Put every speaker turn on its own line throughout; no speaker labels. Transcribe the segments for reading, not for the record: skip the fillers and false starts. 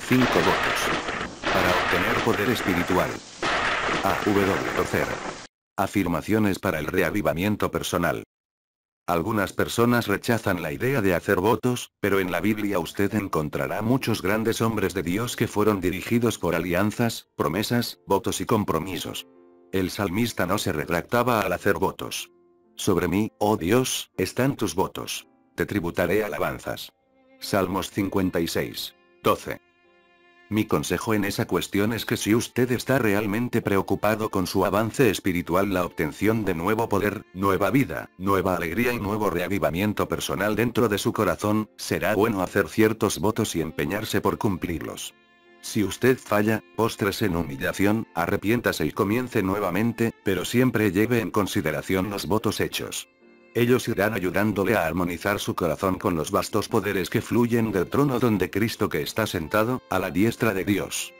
5 votos. Para obtener poder espiritual. AWOCER. Afirmaciones para el reavivamiento personal. Algunas personas rechazan la idea de hacer votos, pero en la Biblia usted encontrará muchos grandes hombres de Dios que fueron dirigidos por alianzas, promesas, votos y compromisos. El salmista no se retractaba al hacer votos. Sobre mí, oh Dios, están tus votos. Te tributaré alabanzas. Salmos 56, 12. Mi consejo en esa cuestión es que si usted está realmente preocupado con su avance espiritual, la obtención de nuevo poder, nueva vida, nueva alegría y nuevo reavivamiento personal dentro de su corazón, será bueno hacer ciertos votos y empeñarse por cumplirlos. Si usted falla, póstrese en humillación, arrepiéntase y comience nuevamente, pero siempre lleve en consideración los votos hechos. Ellos irán ayudándole a armonizar su corazón con los vastos poderes que fluyen del trono donde Cristo que está sentado, a la diestra de Dios.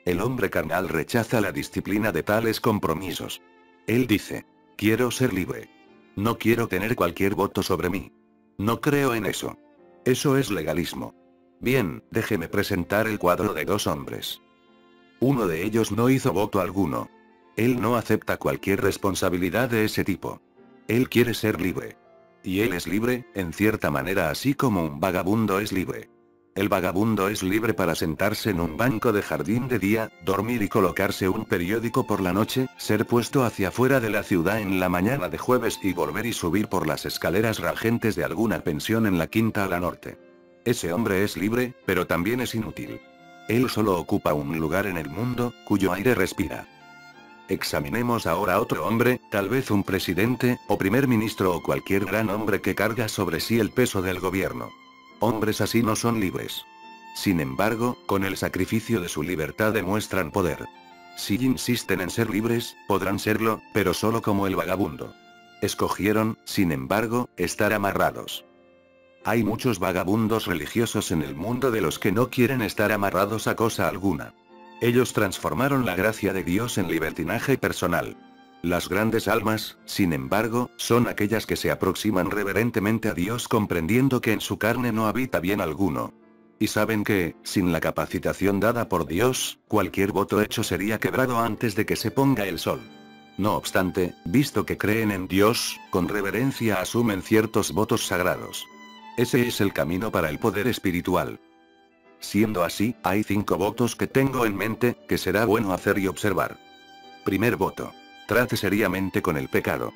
El hombre carnal rechaza la disciplina de tales compromisos. Él dice: quiero ser libre. No quiero tener cualquier voto sobre mí. No creo en eso. Eso es legalismo. Bien, déjeme presentar el cuadro de dos hombres. Uno de ellos no hizo voto alguno. Él no acepta cualquier responsabilidad de ese tipo. Él quiere ser libre. Y él es libre, en cierta manera, así como un vagabundo es libre. El vagabundo es libre para sentarse en un banco de jardín de día, dormir y colocarse un periódico por la noche, ser puesto hacia afuera de la ciudad en la mañana de jueves y volver y subir por las escaleras ragentes de alguna pensión en la quinta a la norte. Ese hombre es libre, pero también es inútil. Él solo ocupa un lugar en el mundo, cuyo aire respira. Examinemos ahora a otro hombre, tal vez un presidente, o primer ministro o cualquier gran hombre que carga sobre sí el peso del gobierno. Hombres así no son libres. Sin embargo, con el sacrificio de su libertad demuestran poder. Si insisten en ser libres, podrán serlo, pero solo como el vagabundo. Escogieron, sin embargo, estar amarrados. Hay muchos vagabundos religiosos en el mundo de los que no quieren estar amarrados a cosa alguna. Ellos transformaron la gracia de Dios en libertinaje personal. Las grandes almas, sin embargo, son aquellas que se aproximan reverentemente a Dios comprendiendo que en su carne no habita bien alguno. Y saben que, sin la capacitación dada por Dios, cualquier voto hecho sería quebrado antes de que se ponga el sol. No obstante, visto que creen en Dios, con reverencia asumen ciertos votos sagrados. Ese es el camino para el poder espiritual. Siendo así, hay 5 votos que tengo en mente, que será bueno hacer y observar. Primer voto. Trate seriamente con el pecado.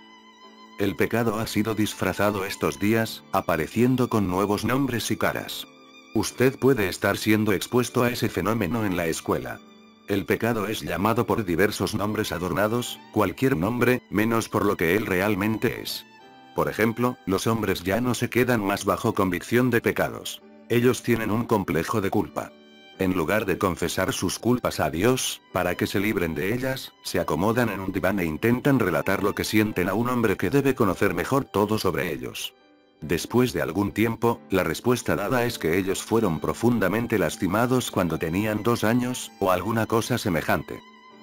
El pecado ha sido disfrazado estos días, apareciendo con nuevos nombres y caras. Usted puede estar siendo expuesto a ese fenómeno en la escuela. El pecado es llamado por diversos nombres adornados, cualquier nombre, menos por lo que él realmente es. Por ejemplo, los hombres ya no se quedan más bajo convicción de pecados. Ellos tienen un complejo de culpa. En lugar de confesar sus culpas a Dios, para que se libren de ellas, se acomodan en un diván e intentan relatar lo que sienten a un hombre que debe conocer mejor todo sobre ellos. Después de algún tiempo, la respuesta dada es que ellos fueron profundamente lastimados cuando tenían 2 años, o alguna cosa semejante.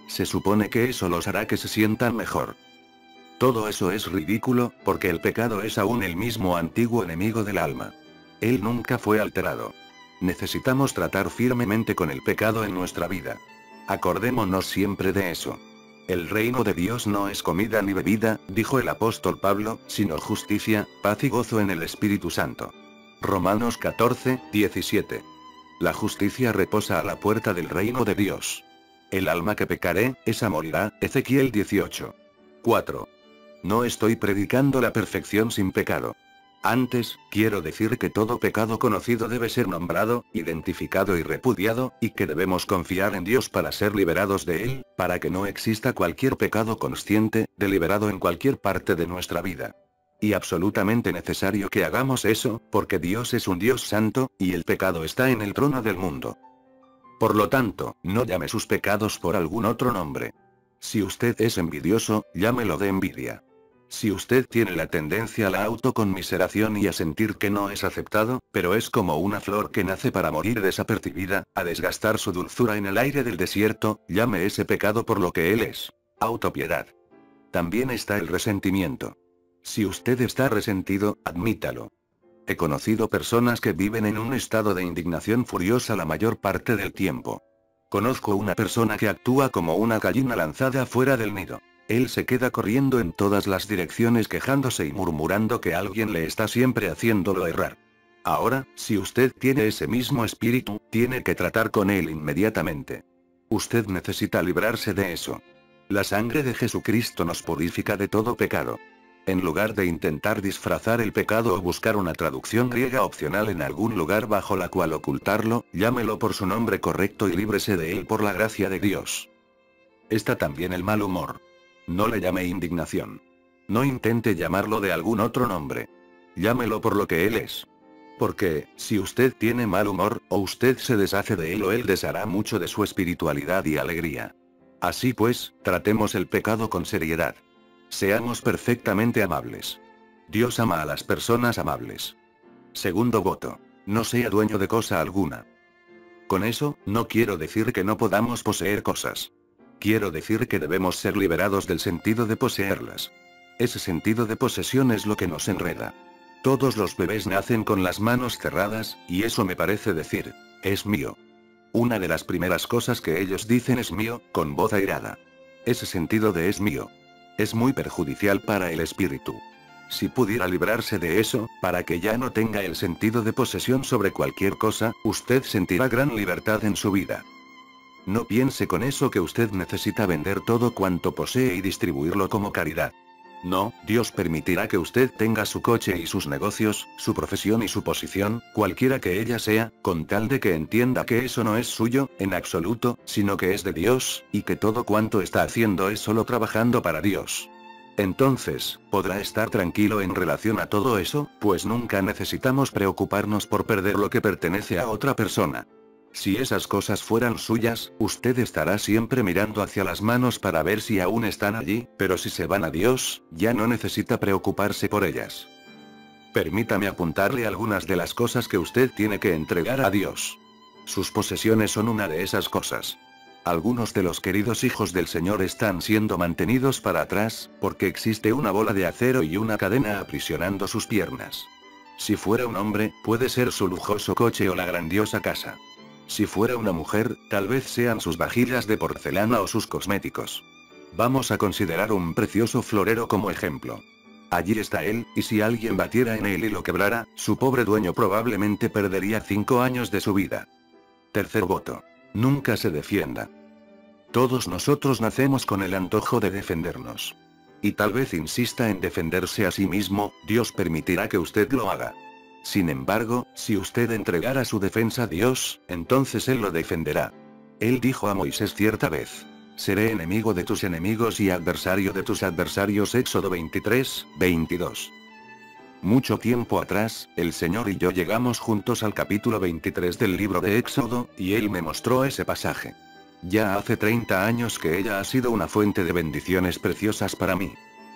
Se supone que eso los hará que se sientan mejor. Todo eso es ridículo, porque el pecado es aún el mismo antiguo enemigo del alma. Él nunca fue alterado. Necesitamos tratar firmemente con el pecado en nuestra vida. Acordémonos siempre de eso. El reino de Dios no es comida ni bebida, dijo el apóstol Pablo, sino justicia, paz y gozo en el Espíritu Santo. Romanos 14, 17. La justicia reposa a la puerta del reino de Dios. El alma que pecaré, esa morirá, Ezequiel 18. 4. No estoy predicando la perfección sin pecado. Antes, quiero decir que todo pecado conocido debe ser nombrado, identificado y repudiado, y que debemos confiar en Dios para ser liberados de él, para que no exista cualquier pecado consciente, deliberado en cualquier parte de nuestra vida. Y absolutamente necesario que hagamos eso, porque Dios es un Dios santo, y el pecado está en el trono del mundo. Por lo tanto, no llame sus pecados por algún otro nombre. Si usted es envidioso, llámelo de envidia. Si usted tiene la tendencia a la autoconmiseración y a sentir que no es aceptado, pero es como una flor que nace para morir desapercibida, a desgastar su dulzura en el aire del desierto, llame ese pecado por lo que él es: autopiedad. También está el resentimiento. Si usted está resentido, admítalo. He conocido personas que viven en un estado de indignación furiosa la mayor parte del tiempo. Conozco una persona que actúa como una gallina lanzada fuera del nido. Él se queda corriendo en todas las direcciones quejándose y murmurando que alguien le está siempre haciéndolo errar. Ahora, si usted tiene ese mismo espíritu, tiene que tratar con él inmediatamente. Usted necesita librarse de eso. La sangre de Jesucristo nos purifica de todo pecado. En lugar de intentar disfrazar el pecado o buscar una traducción griega opcional en algún lugar bajo la cual ocultarlo, llámelo por su nombre correcto y líbrese de él por la gracia de Dios. Está también el mal humor. No le llame indignación. No intente llamarlo de algún otro nombre. Llámelo por lo que él es. Porque, si usted tiene mal humor, o usted se deshace de él o él deshará mucho de su espiritualidad y alegría. Así pues, tratemos el pecado con seriedad. Seamos perfectamente amables. Dios ama a las personas amables. Segundo voto. No sea dueño de cosa alguna. Con eso, no quiero decir que no podamos poseer cosas. Quiero decir que debemos ser liberados del sentido de poseerlas. Ese sentido de posesión es lo que nos enreda. Todos los bebés nacen con las manos cerradas, y eso me parece decir, es mío. Una de las primeras cosas que ellos dicen es mío, con voz airada. Ese sentido de es mío es muy perjudicial para el espíritu. Si pudiera librarse de eso, para que ya no tenga el sentido de posesión sobre cualquier cosa, usted sentirá gran libertad en su vida. No piense con eso que usted necesita vender todo cuanto posee y distribuirlo como caridad. No, Dios permitirá que usted tenga su coche y sus negocios, su profesión y su posición, cualquiera que ella sea, con tal de que entienda que eso no es suyo, en absoluto, sino que es de Dios, y que todo cuanto está haciendo es solo trabajando para Dios. Entonces, podrá estar tranquilo en relación a todo eso, pues nunca necesitamos preocuparnos por perder lo que pertenece a otra persona. Si esas cosas fueran suyas, usted estará siempre mirando hacia las manos para ver si aún están allí, pero si se van a Dios, ya no necesita preocuparse por ellas. Permítame apuntarle algunas de las cosas que usted tiene que entregar a Dios. Sus posesiones son una de esas cosas. Algunos de los queridos hijos del Señor están siendo mantenidos para atrás, porque existe una bola de acero y una cadena aprisionando sus piernas. Si fuera un hombre, puede ser su lujoso coche o la grandiosa casa. Si fuera una mujer, tal vez sean sus vajillas de porcelana o sus cosméticos. Vamos a considerar un precioso florero como ejemplo. Allí está él, y si alguien batiera en él y lo quebrara, su pobre dueño probablemente perdería 5 años de su vida. Tercer voto. Nunca se defienda. Todos nosotros nacemos con el antojo de defendernos. Y tal vez insista en defenderse a sí mismo, Dios permitirá que usted lo haga. Sin embargo, si usted entregara su defensa a Dios, entonces Él lo defenderá. Él dijo a Moisés cierta vez: seré enemigo de tus enemigos y adversario de tus adversarios. Éxodo 23, 22. Mucho tiempo atrás, el Señor y yo llegamos juntos al capítulo 23 del libro de Éxodo, y Él me mostró ese pasaje. Ya hace 30 años que ella ha sido una fuente de bendiciones preciosas para mí.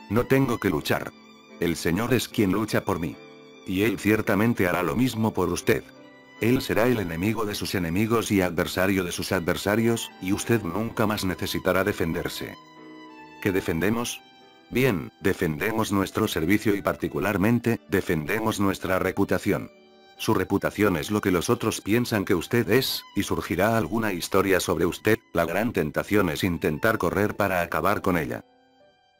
No tengo que luchar. El Señor es quien lucha por mí. Y Él ciertamente hará lo mismo por usted. Él será el enemigo de sus enemigos y adversario de sus adversarios, y usted nunca más necesitará defenderse. ¿Qué defendemos? Bien, defendemos nuestro servicio y particularmente, defendemos nuestra reputación. Su reputación es lo que los otros piensan que usted es, y surgirá alguna historia sobre usted, la gran tentación es intentar correr para acabar con ella.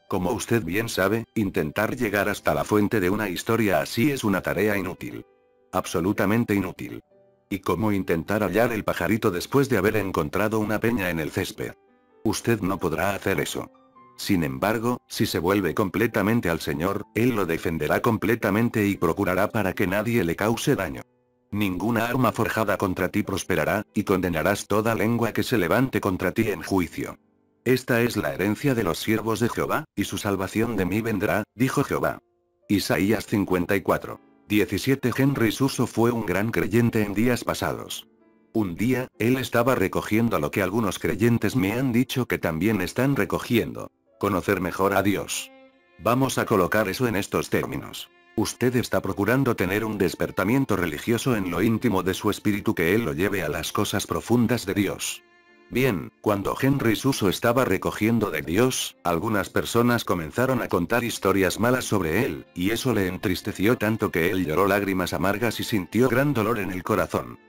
Como usted bien sabe, intentar llegar hasta la fuente de una historia así es una tarea inútil. Absolutamente inútil. Y como intentar hallar el pajarito después de haber encontrado una peña en el césped. Usted no podrá hacer eso. Sin embargo, si se vuelve completamente al Señor, Él lo defenderá completamente y procurará para que nadie le cause daño. Ninguna arma forjada contra ti prosperará, y condenarás toda lengua que se levante contra ti en juicio. Esta es la herencia de los siervos de Jehová, y su salvación de mí vendrá, dijo Jehová. Isaías 54, 17. Henry Suso fue un gran creyente en días pasados. Un día, él estaba recogiendo lo que algunos creyentes me han dicho que también están recogiendo: conocer mejor a Dios. Vamos a colocar eso en estos términos. Usted está procurando tener un despertamiento religioso en lo íntimo de su espíritu que Él lo lleve a las cosas profundas de Dios. Bien, cuando Henry Suso estaba recogiendo de Dios, algunas personas comenzaron a contar historias malas sobre él, y eso le entristeció tanto que él lloró lágrimas amargas y sintió gran dolor en el corazón.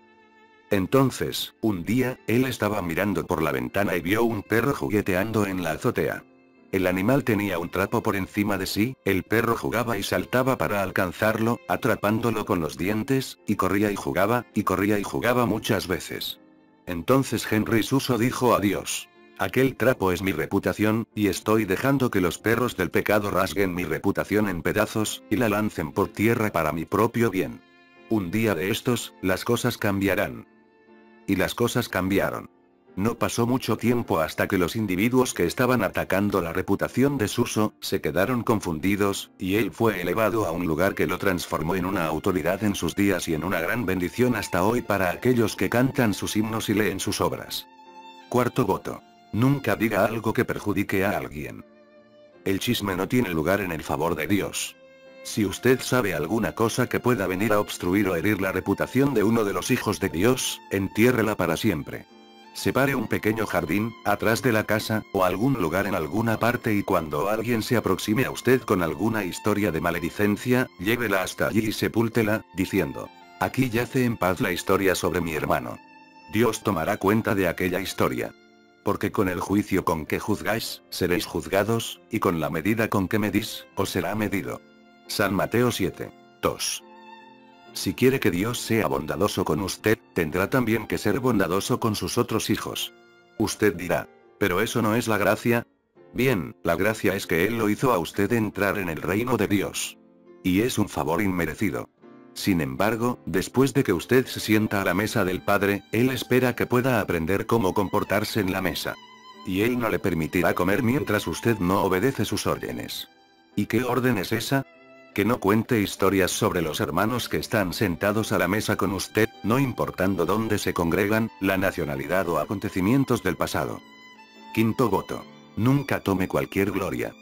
Entonces, un día, él estaba mirando por la ventana y vio un perro jugueteando en la azotea. El animal tenía un trapo por encima de sí, el perro jugaba y saltaba para alcanzarlo, atrapándolo con los dientes, y corría y jugaba muchas veces. Entonces Henry Suso dijo a Dios: aquel trapo es mi reputación, y estoy dejando que los perros del pecado rasguen mi reputación en pedazos, y la lancen por tierra para mi propio bien. Un día de estos, las cosas cambiarán. Y las cosas cambiaron. No pasó mucho tiempo hasta que los individuos que estaban atacando la reputación de Suso, se quedaron confundidos, y él fue elevado a un lugar que lo transformó en una autoridad en sus días y en una gran bendición hasta hoy para aquellos que cantan sus himnos y leen sus obras. Cuarto voto. Nunca diga algo que perjudique a alguien. El chisme no tiene lugar en el favor de Dios. Si usted sabe alguna cosa que pueda venir a obstruir o herir la reputación de uno de los hijos de Dios, entiérrela para siempre. Separe un pequeño jardín, atrás de la casa, o algún lugar en alguna parte, y cuando alguien se aproxime a usted con alguna historia de maledicencia, llévela hasta allí y sepúltela, diciendo: aquí yace en paz la historia sobre mi hermano. Dios tomará cuenta de aquella historia. Porque con el juicio con que juzgáis, seréis juzgados, y con la medida con que medís, os será medido. San Mateo 7. 2. Si quiere que Dios sea bondadoso con usted, tendrá también que ser bondadoso con sus otros hijos. Usted dirá: ¿pero eso no es la gracia? Bien, la gracia es que Él lo hizo a usted entrar en el reino de Dios. Y es un favor inmerecido. Sin embargo, después de que usted se sienta a la mesa del Padre, Él espera que pueda aprender cómo comportarse en la mesa. Y Él no le permitirá comer mientras usted no obedece sus órdenes. ¿Y qué orden es esa? Que no cuente historias sobre los hermanos que están sentados a la mesa con usted, no importando dónde se congregan, la nacionalidad o acontecimientos del pasado. Quinto voto. Nunca tome cualquier gloria.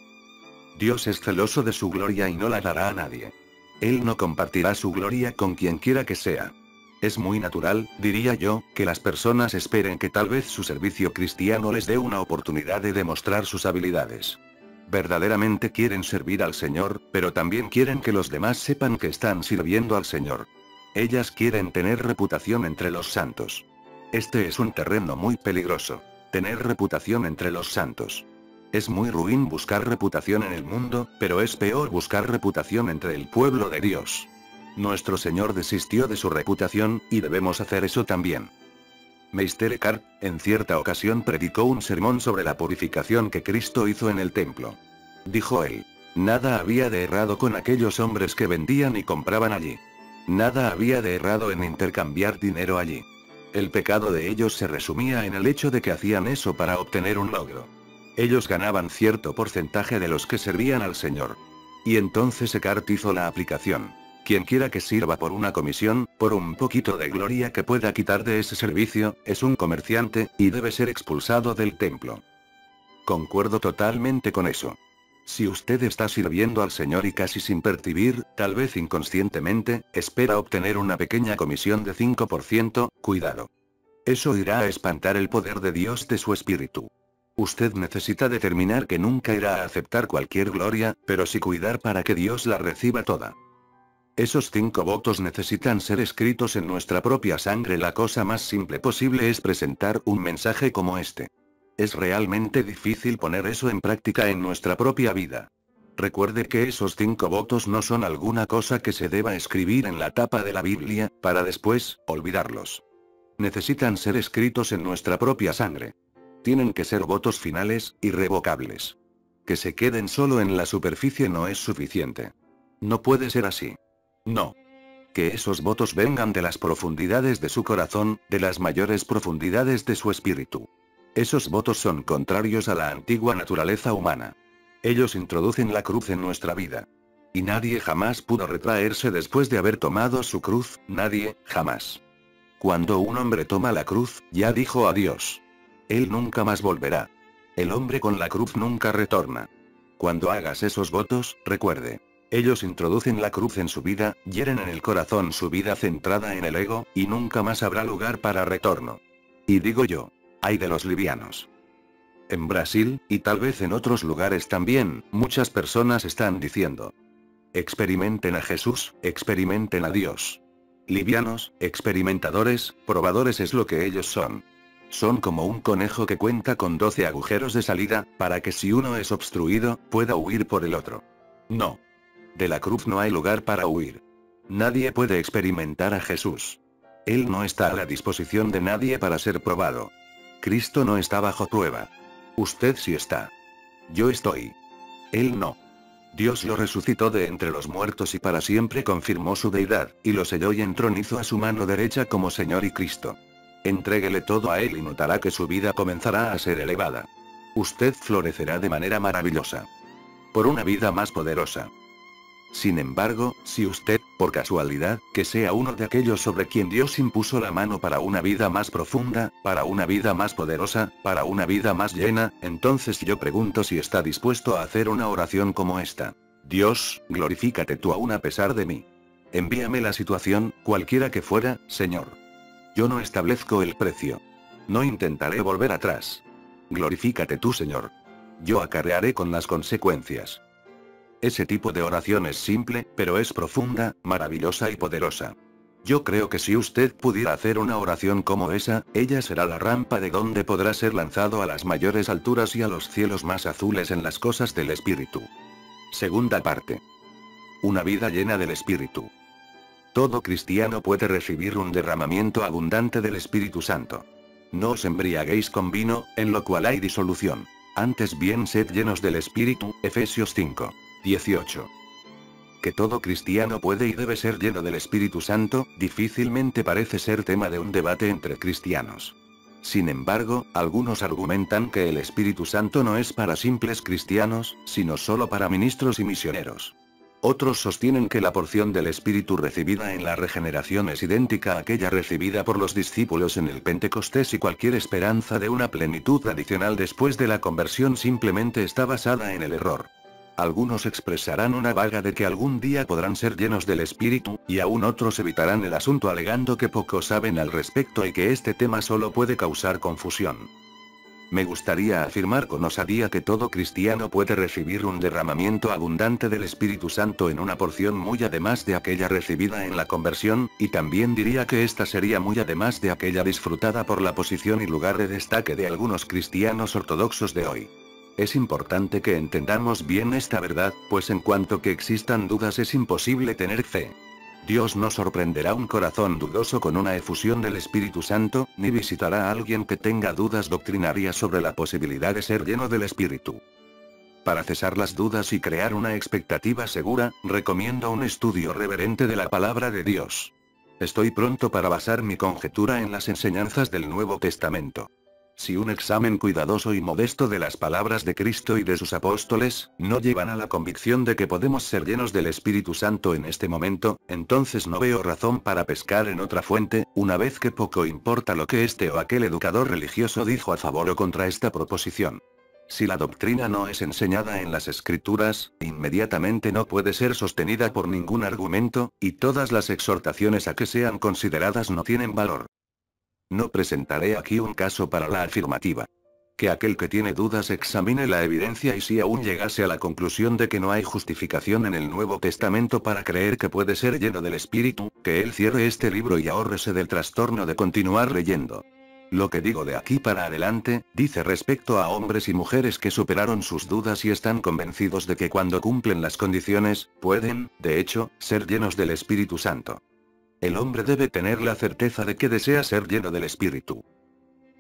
Dios es celoso de su gloria y no la dará a nadie. Él no compartirá su gloria con quien quiera que sea. Es muy natural, diría yo, que las personas esperen que tal vez su servicio cristiano les dé una oportunidad de demostrar sus habilidades. Verdaderamente quieren servir al Señor, pero también quieren que los demás sepan que están sirviendo al Señor. Ellas quieren tener reputación entre los santos. Este es un terreno muy peligroso. Tener reputación entre los santos. Es muy ruin buscar reputación en el mundo, pero es peor buscar reputación entre el pueblo de Dios. Nuestro Señor desistió de su reputación, y debemos hacer eso también. Meister Eckhart, en cierta ocasión predicó un sermón sobre la purificación que Cristo hizo en el templo. Dijo él: nada había de errado con aquellos hombres que vendían y compraban allí. Nada había de errado en intercambiar dinero allí. El pecado de ellos se resumía en el hecho de que hacían eso para obtener un logro. Ellos ganaban cierto porcentaje de los que servían al Señor. Y entonces Eckhart hizo la aplicación. Quien quiera que sirva por una comisión, por un poquito de gloria que pueda quitar de ese servicio, es un comerciante, y debe ser expulsado del templo. Concuerdo totalmente con eso. Si usted está sirviendo al Señor y casi sin percibir, tal vez inconscientemente, espera obtener una pequeña comisión de 5%, cuidado. Eso irá a espantar el poder de Dios de su espíritu. Usted necesita determinar que nunca irá a aceptar cualquier gloria, pero sí cuidar para que Dios la reciba toda. Esos 5 votos necesitan ser escritos en nuestra propia sangre. La cosa más simple posible es presentar un mensaje como este. Es realmente difícil poner eso en práctica en nuestra propia vida. Recuerde que esos 5 votos no son alguna cosa que se deba escribir en la tapa de la Biblia, para después, olvidarlos. Necesitan ser escritos en nuestra propia sangre. Tienen que ser votos finales, irrevocables. Que se queden solo en la superficie no es suficiente. No puede ser así. No. Que esos votos vengan de las profundidades de su corazón, de las mayores profundidades de su espíritu. Esos votos son contrarios a la antigua naturaleza humana. Ellos introducen la cruz en nuestra vida. Y nadie jamás pudo retraerse después de haber tomado su cruz, nadie, jamás. Cuando un hombre toma la cruz, ya dijo adiós. Él nunca más volverá. El hombre con la cruz nunca retorna. Cuando hagas esos votos, recuerde. Ellos introducen la cruz en su vida, hieren en el corazón su vida centrada en el ego, y nunca más habrá lugar para retorno. Y digo yo. Ay de los livianos. En Brasil, y tal vez en otros lugares también, muchas personas están diciendo: experimenten a Jesús, experimenten a Dios. Livianos, experimentadores, probadores es lo que ellos son. Son como un conejo que cuenta con 12 agujeros de salida, para que si uno es obstruido, pueda huir por el otro. No. De la cruz no hay lugar para huir. Nadie puede experimentar a Jesús. Él no está a la disposición de nadie para ser probado. Cristo no está bajo prueba. Usted sí está. Yo estoy. Él no. Dios lo resucitó de entre los muertos y para siempre confirmó su deidad, y lo selló y entronizó a su mano derecha como Señor y Cristo. Entréguele todo a Él y notará que su vida comenzará a ser elevada. Usted florecerá de manera maravillosa. Por una vida más poderosa. Sin embargo, si usted, por casualidad, que sea uno de aquellos sobre quien Dios impuso la mano para una vida más profunda, para una vida más poderosa, para una vida más llena, entonces yo pregunto si está dispuesto a hacer una oración como esta: Dios, glorifícate tú aún a pesar de mí. Envíame la situación, cualquiera que fuera, Señor. Yo no establezco el precio. No intentaré volver atrás. Glorifícate tú, Señor. Yo acarrearé con las consecuencias. Ese tipo de oración es simple, pero es profunda, maravillosa y poderosa. Yo creo que si usted pudiera hacer una oración como esa, ella será la rampa de donde podrá ser lanzado a las mayores alturas y a los cielos más azules en las cosas del Espíritu. Segunda parte. Una vida llena del Espíritu. Todo cristiano puede recibir un derramamiento abundante del Espíritu Santo. No os embriaguéis con vino, en lo cual hay disolución. Antes bien sed llenos del Espíritu, Efesios 5. 18. Que todo cristiano puede y debe ser lleno del Espíritu Santo, difícilmente parece ser tema de un debate entre cristianos. Sin embargo, algunos argumentan que el Espíritu Santo no es para simples cristianos, sino solo para ministros y misioneros. Otros sostienen que la porción del Espíritu recibida en la regeneración es idéntica a aquella recibida por los discípulos en el Pentecostés y cualquier esperanza de una plenitud adicional después de la conversión simplemente está basada en el error. Algunos expresarán una vaga de que algún día podrán ser llenos del Espíritu, y aún otros evitarán el asunto alegando que poco saben al respecto y que este tema solo puede causar confusión. Me gustaría afirmar con osadía que todo cristiano puede recibir un derramamiento abundante del Espíritu Santo en una porción muy además de aquella recibida en la conversión, y también diría que esta sería muy además de aquella disfrutada por la posición y lugar de destaque de algunos cristianos ortodoxos de hoy. Es importante que entendamos bien esta verdad, pues en cuanto que existan dudas es imposible tener fe. Dios no sorprenderá un corazón dudoso con una efusión del Espíritu Santo, ni visitará a alguien que tenga dudas doctrinarias sobre la posibilidad de ser lleno del Espíritu. Para cesar las dudas y crear una expectativa segura, recomiendo un estudio reverente de la palabra de Dios. Estoy pronto para basar mi conjetura en las enseñanzas del Nuevo Testamento. Si un examen cuidadoso y modesto de las palabras de Cristo y de sus apóstoles, no llevan a la convicción de que podemos ser llenos del Espíritu Santo en este momento, entonces no veo razón para pescar en otra fuente, una vez que poco importa lo que este o aquel educador religioso dijo a favor o contra esta proposición. Si la doctrina no es enseñada en las Escrituras, inmediatamente no puede ser sostenida por ningún argumento, y todas las exhortaciones a que sean consideradas no tienen valor. No presentaré aquí un caso para la afirmativa. Que aquel que tiene dudas examine la evidencia y si aún llegase a la conclusión de que no hay justificación en el Nuevo Testamento para creer que puede ser lleno del Espíritu, que él cierre este libro y ahórrese del trastorno de continuar leyendo. Lo que digo de aquí para adelante, dice respecto a hombres y mujeres que superaron sus dudas y están convencidos de que cuando cumplen las condiciones, pueden, de hecho, ser llenos del Espíritu Santo. El hombre debe tener la certeza de que desea ser lleno del Espíritu.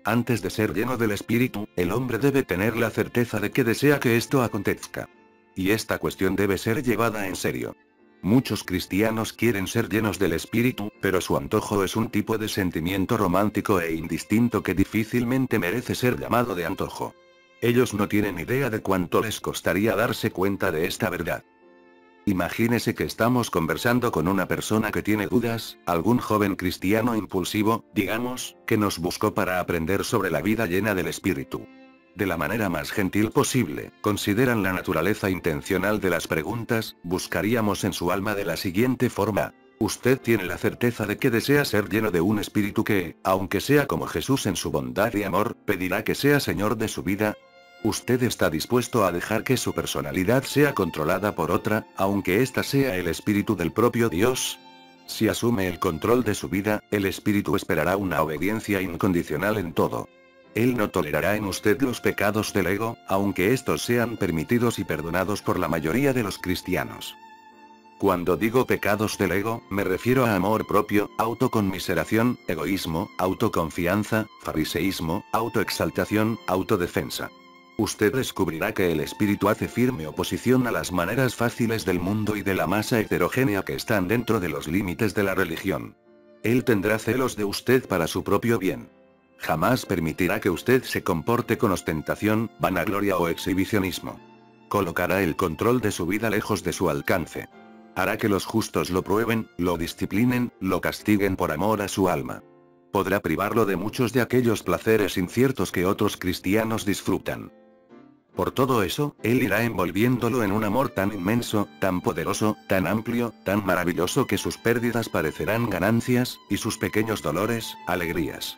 Antes de ser lleno del Espíritu, el hombre debe tener la certeza de que desea que esto acontezca. Y esta cuestión debe ser llevada en serio. Muchos cristianos quieren ser llenos del Espíritu, pero su antojo es un tipo de sentimiento romántico e indistinto que difícilmente merece ser llamado de antojo. Ellos no tienen idea de cuánto les costaría darse cuenta de esta verdad. Imagínese que estamos conversando con una persona que tiene dudas, algún joven cristiano impulsivo, digamos, que nos buscó para aprender sobre la vida llena del Espíritu. De la manera más gentil posible, consideran la naturaleza intencional de las preguntas, buscaríamos en su alma de la siguiente forma. Usted tiene la certeza de que desea ser lleno de un espíritu que, aunque sea como Jesús en su bondad y amor, pedirá que sea Señor de su vida. ¿Usted está dispuesto a dejar que su personalidad sea controlada por otra, aunque ésta sea el espíritu del propio Dios? Si asume el control de su vida, el espíritu esperará una obediencia incondicional en todo. Él no tolerará en usted los pecados del ego, aunque estos sean permitidos y perdonados por la mayoría de los cristianos. Cuando digo pecados del ego, me refiero a amor propio, autoconmiseración, egoísmo, autoconfianza, fariseísmo, autoexaltación, autodefensa. Usted descubrirá que el espíritu hace firme oposición a las maneras fáciles del mundo y de la masa heterogénea que están dentro de los límites de la religión. Él tendrá celos de usted para su propio bien. Jamás permitirá que usted se comporte con ostentación, vanagloria o exhibicionismo. Colocará el control de su vida lejos de su alcance. Hará que los justos lo prueben, lo disciplinen, lo castiguen por amor a su alma. Podrá privarlo de muchos de aquellos placeres inciertos que otros cristianos disfrutan. Por todo eso, Él irá envolviéndolo en un amor tan inmenso, tan poderoso, tan amplio, tan maravilloso que sus pérdidas parecerán ganancias, y sus pequeños dolores, alegrías.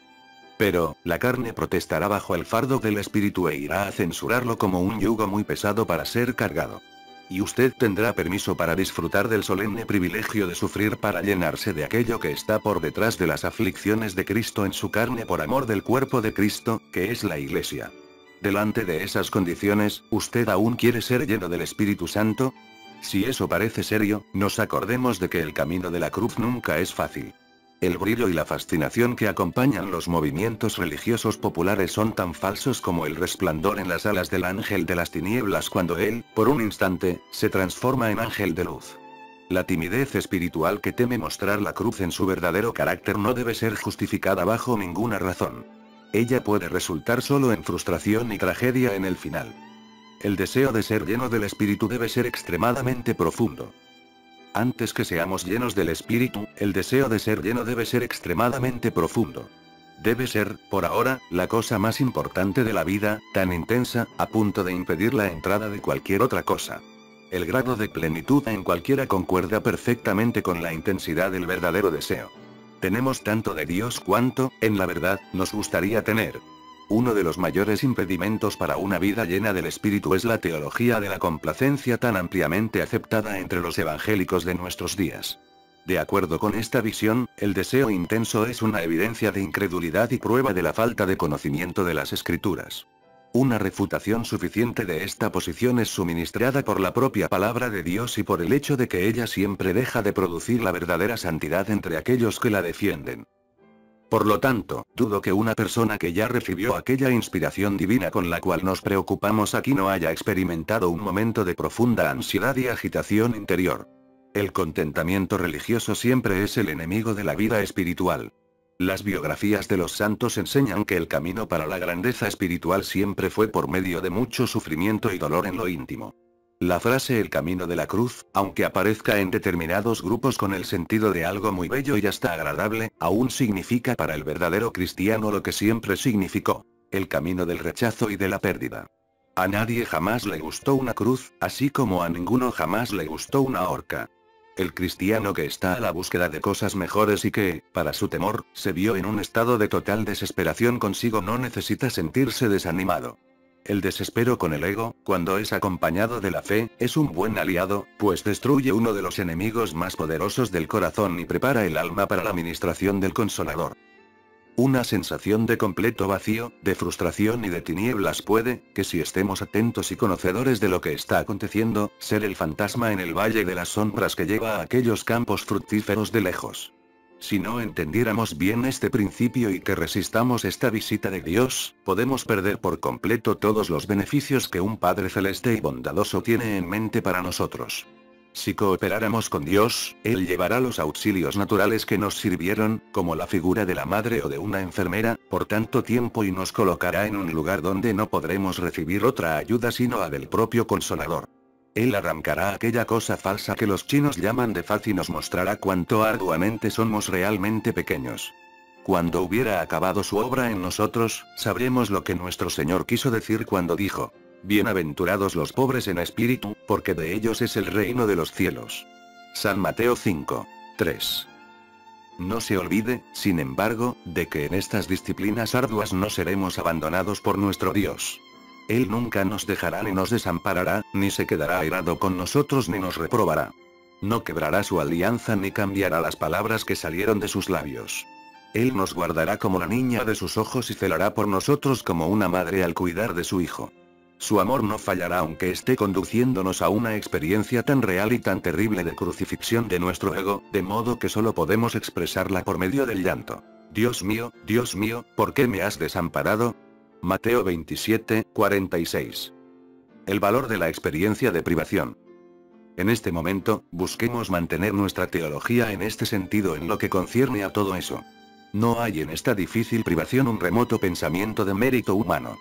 Pero, la carne protestará bajo el fardo del espíritu e irá a censurarlo como un yugo muy pesado para ser cargado. Y usted tendrá permiso para disfrutar del solemne privilegio de sufrir para llenarse de aquello que está por detrás de las aflicciones de Cristo en su carne por amor del cuerpo de Cristo, que es la Iglesia. Delante de esas condiciones, ¿usted aún quiere ser lleno del Espíritu Santo? Si eso parece serio, nos acordemos de que el camino de la cruz nunca es fácil. El brillo y la fascinación que acompañan los movimientos religiosos populares son tan falsos como el resplandor en las alas del ángel de las tinieblas cuando él, por un instante, se transforma en ángel de luz. La timidez espiritual que teme mostrar la cruz en su verdadero carácter no debe ser justificada bajo ninguna razón. Ella puede resultar solo en frustración y tragedia en el final. El deseo de ser lleno del Espíritu debe ser extremadamente profundo. Antes que seamos llenos del Espíritu, el deseo de ser lleno debe ser extremadamente profundo. Debe ser, por ahora, la cosa más importante de la vida, tan intensa, a punto de impedir la entrada de cualquier otra cosa. El grado de plenitud en cualquiera concuerda perfectamente con la intensidad del verdadero deseo. Tenemos tanto de Dios cuanto, en la verdad, nos gustaría tener. Uno de los mayores impedimentos para una vida llena del Espíritu es la teología de la complacencia tan ampliamente aceptada entre los evangélicos de nuestros días. De acuerdo con esta visión, el deseo intenso es una evidencia de incredulidad y prueba de la falta de conocimiento de las Escrituras. Una refutación suficiente de esta posición es suministrada por la propia palabra de Dios y por el hecho de que ella siempre deja de producir la verdadera santidad entre aquellos que la defienden. Por lo tanto, dudo que una persona que ya recibió aquella inspiración divina con la cual nos preocupamos aquí no haya experimentado un momento de profunda ansiedad y agitación interior. El contentamiento religioso siempre es el enemigo de la vida espiritual. Las biografías de los santos enseñan que el camino para la grandeza espiritual siempre fue por medio de mucho sufrimiento y dolor en lo íntimo. La frase el camino de la cruz, aunque aparezca en determinados grupos con el sentido de algo muy bello y hasta agradable, aún significa para el verdadero cristiano lo que siempre significó: el camino del rechazo y de la pérdida. A nadie jamás le gustó una cruz, así como a ninguno jamás le gustó una horca. El cristiano que está a la búsqueda de cosas mejores y que, para su temor, se vio en un estado de total desesperación consigo no necesita sentirse desanimado. El desespero con el ego, cuando es acompañado de la fe, es un buen aliado, pues destruye uno de los enemigos más poderosos del corazón y prepara el alma para la ministración del Consolador. Una sensación de completo vacío, de frustración y de tinieblas puede, que si estemos atentos y conocedores de lo que está aconteciendo, ser el fantasma en el valle de las sombras que lleva a aquellos campos fructíferos de lejos. Si no entendiéramos bien este principio y que resistamos esta visita de Dios, podemos perder por completo todos los beneficios que un Padre celeste y bondadoso tiene en mente para nosotros. Si cooperáramos con Dios, Él llevará los auxilios naturales que nos sirvieron, como la figura de la madre o de una enfermera, por tanto tiempo y nos colocará en un lugar donde no podremos recibir otra ayuda sino la del propio Consolador. Él arrancará aquella cosa falsa que los chinos llaman de faz y nos mostrará cuánto arduamente somos realmente pequeños. Cuando hubiera acabado su obra en nosotros, sabremos lo que nuestro Señor quiso decir cuando dijo: bienaventurados los pobres en espíritu, porque de ellos es el reino de los cielos. San Mateo 5. 3. No se olvide, sin embargo, de que en estas disciplinas arduas no seremos abandonados por nuestro Dios. Él nunca nos dejará ni nos desamparará, ni se quedará airado con nosotros ni nos reprobará. No quebrará su alianza ni cambiará las palabras que salieron de sus labios. Él nos guardará como la niña de sus ojos y celará por nosotros como una madre al cuidar de su hijo. Su amor no fallará aunque esté conduciéndonos a una experiencia tan real y tan terrible de crucifixión de nuestro ego, de modo que solo podemos expresarla por medio del llanto. Dios mío, ¿por qué me has desamparado? Mateo 27, 46. El valor de la experiencia de privación. En este momento, busquemos mantener nuestra teología en este sentido en lo que concierne a todo eso. No hay en esta difícil privación un remoto pensamiento de mérito humano.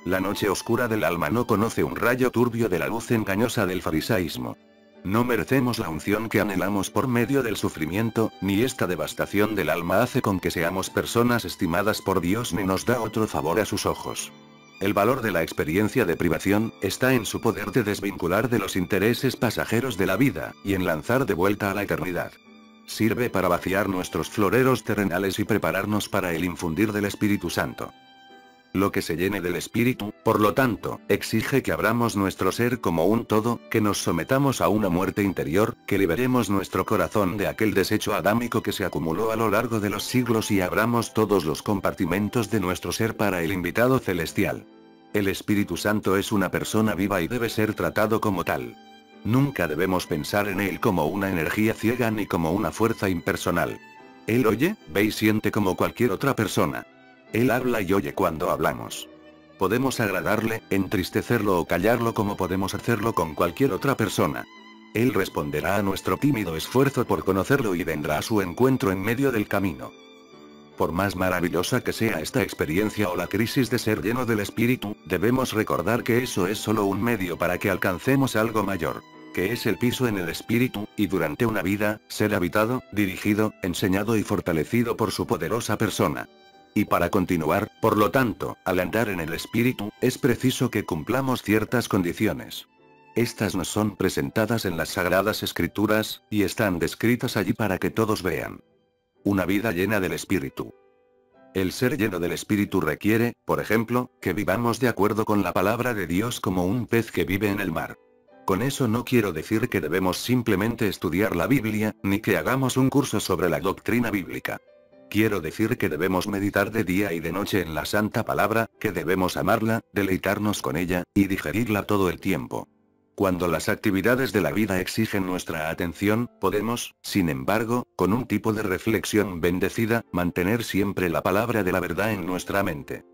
La noche oscura del alma no conoce un rayo turbio de la luz engañosa del farisaísmo. No merecemos la unción que anhelamos por medio del sufrimiento, ni esta devastación del alma hace con que seamos personas estimadas por Dios ni nos da otro favor a sus ojos. El valor de la experiencia de privación está en su poder de desvincular de los intereses pasajeros de la vida, y en lanzar de vuelta a la eternidad. Sirve para vaciar nuestros floreros terrenales y prepararnos para el infundir del Espíritu Santo. Lo que se llene del Espíritu, por lo tanto, exige que abramos nuestro ser como un todo, que nos sometamos a una muerte interior, que liberemos nuestro corazón de aquel desecho adámico que se acumuló a lo largo de los siglos y abramos todos los compartimentos de nuestro ser para el invitado celestial. El Espíritu Santo es una persona viva y debe ser tratado como tal. Nunca debemos pensar en él como una energía ciega ni como una fuerza impersonal. Él oye, ve y siente como cualquier otra persona. Él habla y oye cuando hablamos. Podemos agradarle, entristecerlo o callarlo como podemos hacerlo con cualquier otra persona. Él responderá a nuestro tímido esfuerzo por conocerlo y vendrá a su encuentro en medio del camino. Por más maravillosa que sea esta experiencia o la crisis de ser lleno del Espíritu, debemos recordar que eso es solo un medio para que alcancemos algo mayor, que es el piso en el Espíritu, y durante una vida, ser habitado, dirigido, enseñado y fortalecido por su poderosa persona. Y para continuar, por lo tanto, al andar en el Espíritu, es preciso que cumplamos ciertas condiciones. Estas nos son presentadas en las Sagradas Escrituras, y están descritas allí para que todos vean. Una vida llena del Espíritu. El ser lleno del Espíritu requiere, por ejemplo, que vivamos de acuerdo con la palabra de Dios como un pez que vive en el mar. Con eso no quiero decir que debemos simplemente estudiar la Biblia, ni que hagamos un curso sobre la doctrina bíblica. Quiero decir que debemos meditar de día y de noche en la Santa Palabra, que debemos amarla, deleitarnos con ella, y digerirla todo el tiempo. Cuando las actividades de la vida exigen nuestra atención, podemos, sin embargo, con un tipo de reflexión bendecida, mantener siempre la palabra de la verdad en nuestra mente.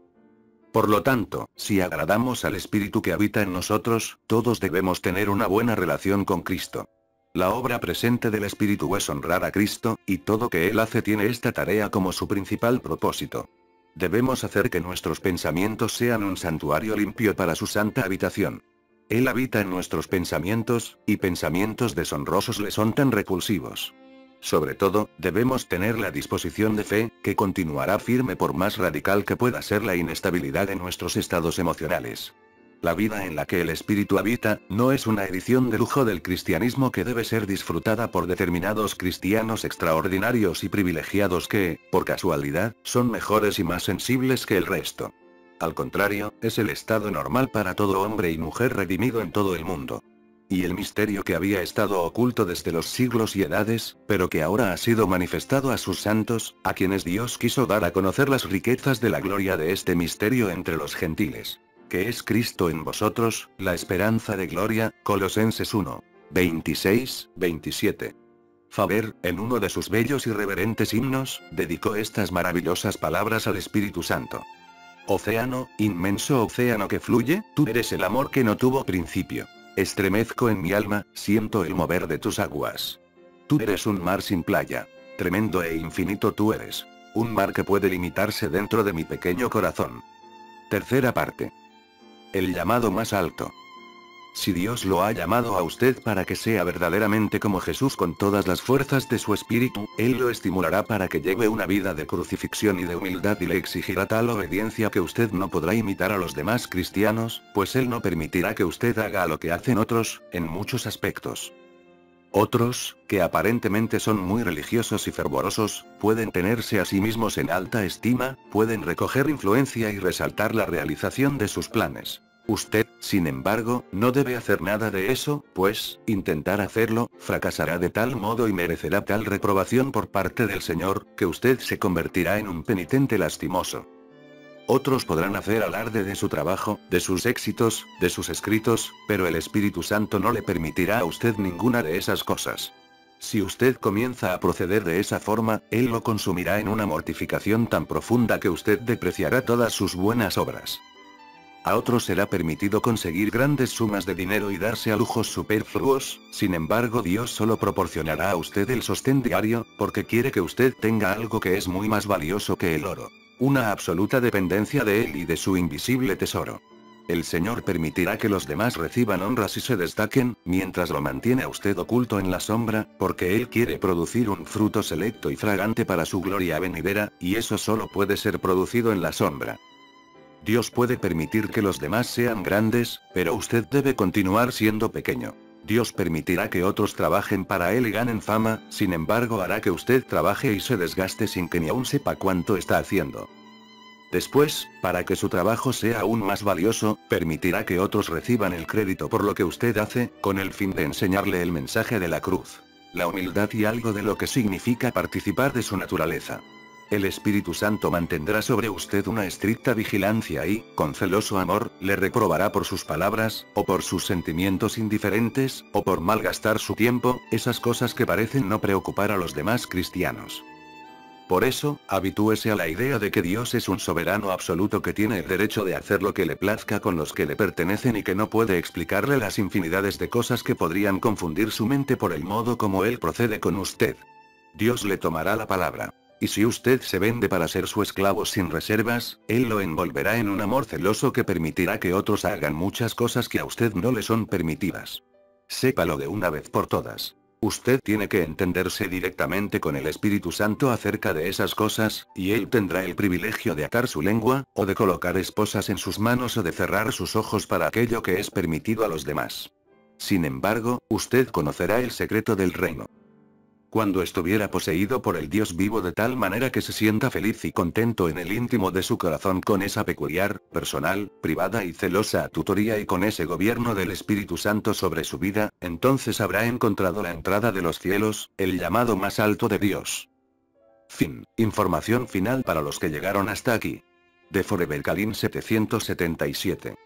Por lo tanto, si agradamos al Espíritu que habita en nosotros, todos debemos tener una buena relación con Cristo. La obra presente del Espíritu es honrar a Cristo, y todo que Él hace tiene esta tarea como su principal propósito. Debemos hacer que nuestros pensamientos sean un santuario limpio para su santa habitación. Él habita en nuestros pensamientos, y pensamientos deshonrosos le son tan repulsivos. Sobre todo, debemos tener la disposición de fe, que continuará firme por más radical que pueda ser la inestabilidad de nuestros estados emocionales. La vida en la que el Espíritu habita, no es una edición de lujo del cristianismo que debe ser disfrutada por determinados cristianos extraordinarios y privilegiados que, por casualidad, son mejores y más sensibles que el resto. Al contrario, es el estado normal para todo hombre y mujer redimido en todo el mundo. Y el misterio que había estado oculto desde los siglos y edades, pero que ahora ha sido manifestado a sus santos, a quienes Dios quiso dar a conocer las riquezas de la gloria de este misterio entre los gentiles. Que es Cristo en vosotros, la esperanza de gloria, Colosenses 1. 26, 27. Faber, en uno de sus bellos y reverentes himnos, dedicó estas maravillosas palabras al Espíritu Santo. Océano, inmenso océano que fluye, tú eres el amor que no tuvo principio. Estremezco en mi alma, siento el mover de tus aguas. Tú eres un mar sin playa. Tremendo e infinito tú eres. Un mar que puede limitarse dentro de mi pequeño corazón. Tercera parte. El llamado más alto. Si Dios lo ha llamado a usted para que sea verdaderamente como Jesús con todas las fuerzas de su espíritu, Él lo estimulará para que lleve una vida de crucifixión y de humildad y le exigirá tal obediencia que usted no podrá imitar a los demás cristianos, pues Él no permitirá que usted haga lo que hacen otros, en muchos aspectos. Otros, que aparentemente son muy religiosos y fervorosos, pueden tenerse a sí mismos en alta estima, pueden recoger influencia y resaltar la realización de sus planes. Usted, sin embargo, no debe hacer nada de eso, pues, intentar hacerlo, fracasará de tal modo y merecerá tal reprobación por parte del Señor, que usted se convertirá en un penitente lastimoso. Otros podrán hacer alarde de su trabajo, de sus éxitos, de sus escritos, pero el Espíritu Santo no le permitirá a usted ninguna de esas cosas. Si usted comienza a proceder de esa forma, Él lo consumirá en una mortificación tan profunda que usted depreciará todas sus buenas obras. A otros será permitido conseguir grandes sumas de dinero y darse a lujos superfluos, sin embargo Dios solo proporcionará a usted el sostén diario, porque quiere que usted tenga algo que es muy más valioso que el oro. Una absoluta dependencia de Él y de su invisible tesoro. El Señor permitirá que los demás reciban honras y se destaquen, mientras lo mantiene a usted oculto en la sombra, porque Él quiere producir un fruto selecto y fragante para su gloria venidera, y eso solo puede ser producido en la sombra. Dios puede permitir que los demás sean grandes, pero usted debe continuar siendo pequeño. Dios permitirá que otros trabajen para Él y ganen fama, sin embargo hará que usted trabaje y se desgaste sin que ni aún sepa cuánto está haciendo. Después, para que su trabajo sea aún más valioso, permitirá que otros reciban el crédito por lo que usted hace, con el fin de enseñarle el mensaje de la cruz, la humildad y algo de lo que significa participar de su naturaleza. El Espíritu Santo mantendrá sobre usted una estricta vigilancia y, con celoso amor, le reprobará por sus palabras, o por sus sentimientos indiferentes, o por malgastar su tiempo, esas cosas que parecen no preocupar a los demás cristianos. Por eso, habitúese a la idea de que Dios es un soberano absoluto que tiene el derecho de hacer lo que le plazca con los que le pertenecen y que no puede explicarle las infinidades de cosas que podrían confundir su mente por el modo como Él procede con usted. Dios le tomará la palabra. Y si usted se vende para ser su esclavo sin reservas, Él lo envolverá en un amor celoso que permitirá que otros hagan muchas cosas que a usted no le son permitidas. Sépalo de una vez por todas. Usted tiene que entenderse directamente con el Espíritu Santo acerca de esas cosas, y Él tendrá el privilegio de atar su lengua, o de colocar esposas en sus manos o de cerrar sus ojos para aquello que es permitido a los demás. Sin embargo, usted conocerá el secreto del reino. Cuando estuviera poseído por el Dios vivo de tal manera que se sienta feliz y contento en el íntimo de su corazón con esa peculiar, personal, privada y celosa tutoría y con ese gobierno del Espíritu Santo sobre su vida, entonces habrá encontrado la entrada de los cielos, el llamado más alto de Dios. Fin. Información final para los que llegaron hasta aquí. De Forever Kalim 777.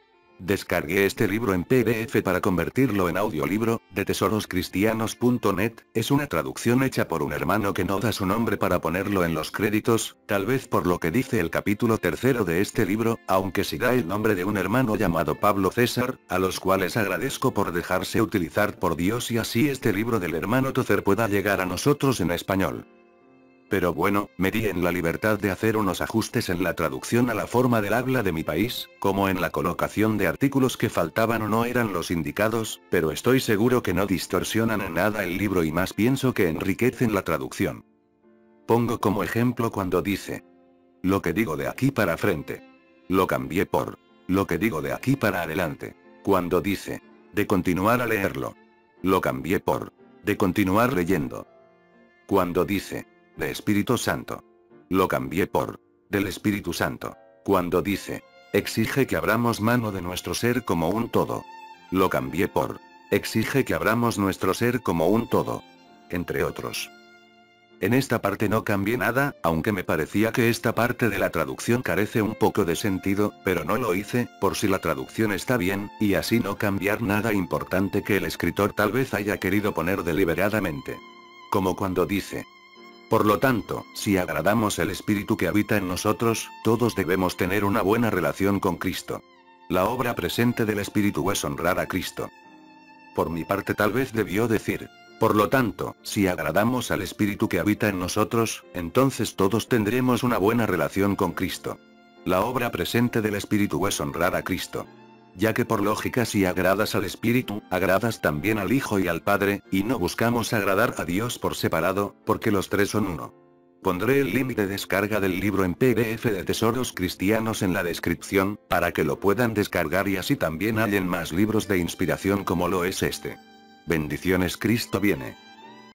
Descargué este libro en PDF para convertirlo en audiolibro, de tesoroscristianos.net, es una traducción hecha por un hermano que no da su nombre para ponerlo en los créditos, tal vez por lo que dice el capítulo 3 de este libro, aunque sí da el nombre de un hermano llamado Pablo César, a los cuales agradezco por dejarse utilizar por Dios y así este libro del hermano Tozer pueda llegar a nosotros en español. Pero bueno, me di en la libertad de hacer unos ajustes en la traducción a la forma del habla de mi país, como en la colocación de artículos que faltaban o no eran los indicados, pero estoy seguro que no distorsionan en nada el libro y más pienso que enriquecen la traducción. Pongo como ejemplo cuando dice: lo que digo de aquí para frente. Lo cambié por: lo que digo de aquí para adelante. Cuando dice: de continuar a leerlo. Lo cambié por: de continuar leyendo. Cuando dice: de Espíritu Santo. Lo cambié por: del Espíritu Santo. Cuando dice: exige que abramos mano de nuestro ser como un todo. Lo cambié por: exige que abramos nuestro ser como un todo. Entre otros. En esta parte no cambié nada, aunque me parecía que esta parte de la traducción carece un poco de sentido, pero no lo hice, por si la traducción está bien, y así no cambiar nada importante que el escritor tal vez haya querido poner deliberadamente. Como cuando dice: por lo tanto, si agradamos el Espíritu que habita en nosotros, todos debemos tener una buena relación con Cristo. La obra presente del Espíritu es honrar a Cristo. Por mi parte tal vez debió decir: por lo tanto, si agradamos al Espíritu que habita en nosotros, entonces todos tendremos una buena relación con Cristo. La obra presente del Espíritu es honrar a Cristo. Ya que por lógica si agradas al Espíritu, agradas también al Hijo y al Padre, y no buscamos agradar a Dios por separado, porque los tres son uno. Pondré el link de descarga del libro en PDF de Tesoros Cristianos en la descripción, para que lo puedan descargar y así también hallen más libros de inspiración como lo es este. Bendiciones, Cristo viene.